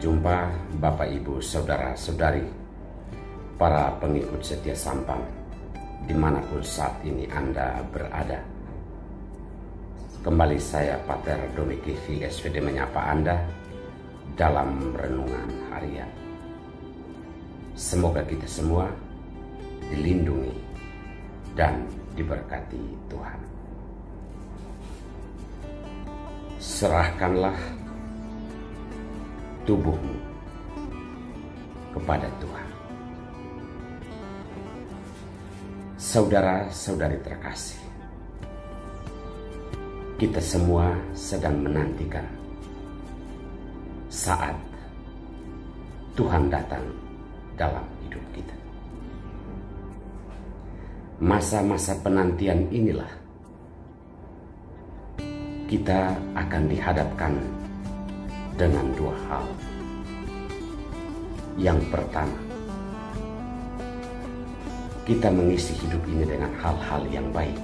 berjumpa Bapak Ibu Saudara-saudari, para pengikut setia Sampang dimanapun saat ini Anda berada. Kembali saya Pater Doni Kivi SVD menyapa Anda dalam renungan harian. Semoga kita semua dilindungi dan diberkati Tuhan. Serahkanlah tubuhmu kepada Tuhan. Saudara-saudari terkasih, kita semua sedang menantikan saat Tuhan datang dalam hidup kita. Masa-masa penantian inilah kita akan dihadapkan dengan dua hal. Yang pertama, kita mengisi hidup ini dengan hal-hal yang baik,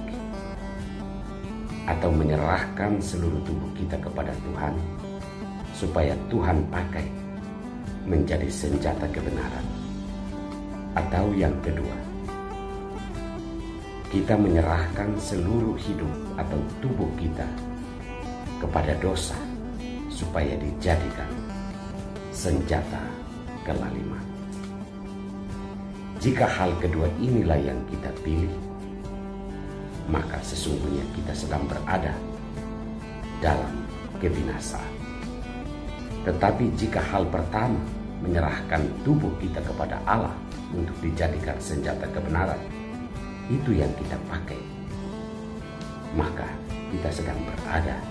atau menyerahkan seluruh tubuh kita kepada Tuhan supaya Tuhan pakai menjadi senjata kebenaran. Atau yang kedua, kita menyerahkan seluruh hidup atau tubuh kita kepada dosa supaya dijadikan senjata kelaliman. Jika hal kedua inilah yang kita pilih, maka sesungguhnya kita sedang berada dalam kebinasaan. Tetapi jika hal pertama, menyerahkan tubuh kita kepada Allah untuk dijadikan senjata kebenaran, itu yang kita pakai, maka kita sedang berada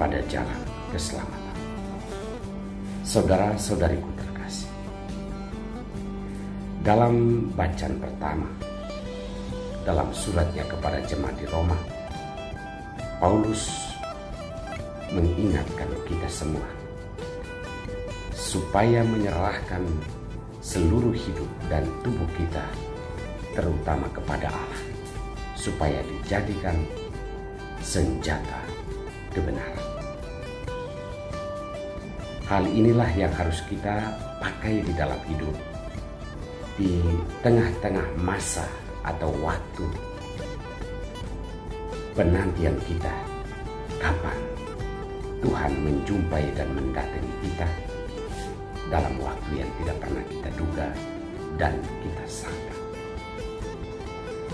pada jalan keselamatan. Saudara-saudariku terkasih, dalam bacaan pertama dalam suratnya kepada jemaat di Roma, Paulus mengingatkan kita semua supaya menyerahkan seluruh hidup dan tubuh kita terutama kepada Allah, supaya dijadikan senjata kebenaran. Hal inilah yang harus kita pakai di dalam hidup, di tengah-tengah masa atau waktu penantian kita, kapan Tuhan menjumpai dan mendatangi kita dalam waktu yang tidak pernah kita duga dan kita sangka.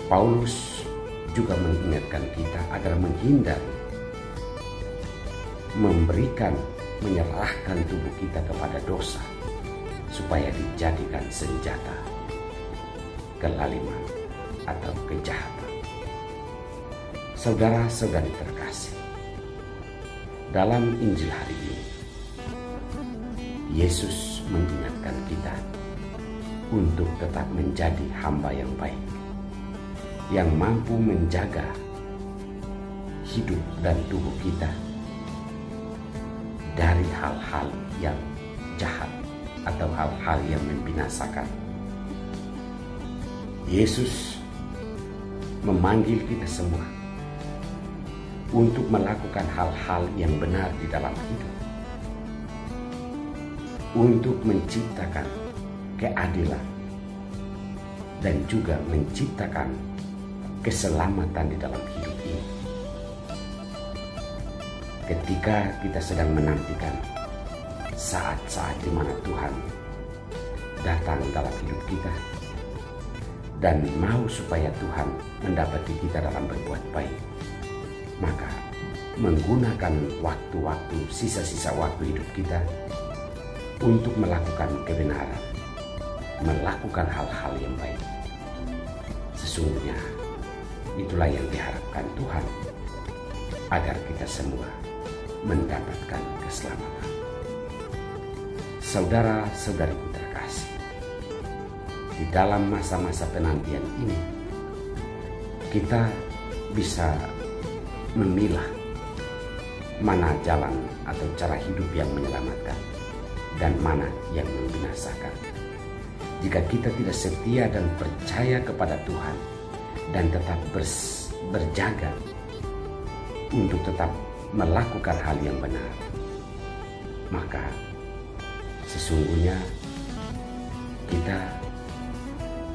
Paulus juga mengingatkan kita agar menghindar menyerahkan tubuh kita kepada dosa supaya dijadikan senjata kelaliman atau kejahatan. Saudara-saudari terkasih, dalam Injil hari ini Yesus mengingatkan kita untuk tetap menjadi hamba yang baik, yang mampu menjaga hidup dan tubuh kita dari hal-hal yang jahat atau hal-hal yang membinasakan. Yesus memanggil kita semua untuk melakukan hal-hal yang benar di dalam hidup, untuk menciptakan keadilan dan juga menciptakan keselamatan di dalam hidup ini. Ketika kita sedang menantikan saat-saat di mana Tuhan datang dalam hidup kita dan mau supaya Tuhan mendapati kita dalam berbuat baik, maka menggunakan waktu-waktu, sisa-sisa waktu hidup kita untuk melakukan kebenaran, melakukan hal-hal yang baik. Sesungguhnya itulah yang diharapkan Tuhan, agar kita semua mendapatkan keselamatan. Saudara-saudariku terkasih, di dalam masa-masa penantian ini kita bisa memilah mana jalan atau cara hidup yang menyelamatkan dan mana yang membinasakan. Jika kita tidak setia dan percaya kepada Tuhan dan tetap berjaga untuk tetap melakukan hal yang benar, maka sesungguhnya kita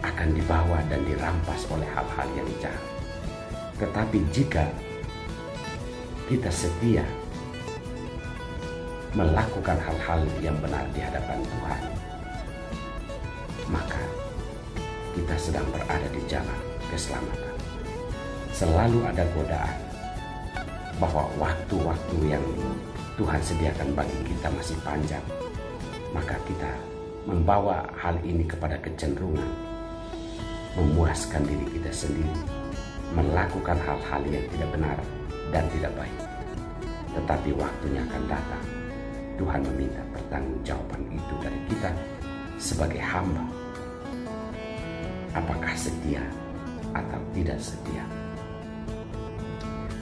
akan dibawa dan dirampas oleh hal-hal yang jahat. Tetapi jika kita setia melakukan hal-hal yang benar di hadapan Tuhan, maka kita sedang berada di jalan keselamatan. Selalu ada godaan bahwa waktu-waktu yang Tuhan sediakan bagi kita masih panjang, maka kita membawa hal ini kepada kecenderungan memuaskan diri kita sendiri, melakukan hal-hal yang tidak benar dan tidak baik. Tetapi waktunya akan datang, Tuhan meminta pertanggungjawaban itu dari kita sebagai hamba. Apakah setia atau tidak setia?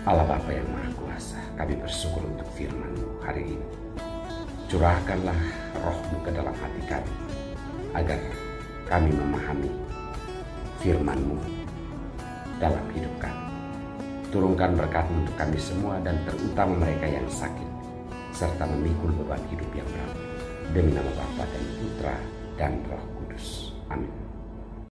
Allah Bapa yang Maha Kuasa, kami bersyukur untuk firman-Mu hari ini. Curahkanlah Roh-Mu ke dalam hati kami, agar kami memahami firman-Mu dalam hidup kami. Turunkan berkat-Mu untuk kami semua, dan terutama mereka yang sakit, serta memikul beban hidup yang berat. Demi nama Bapa dan Putra dan Roh Kudus. Amin.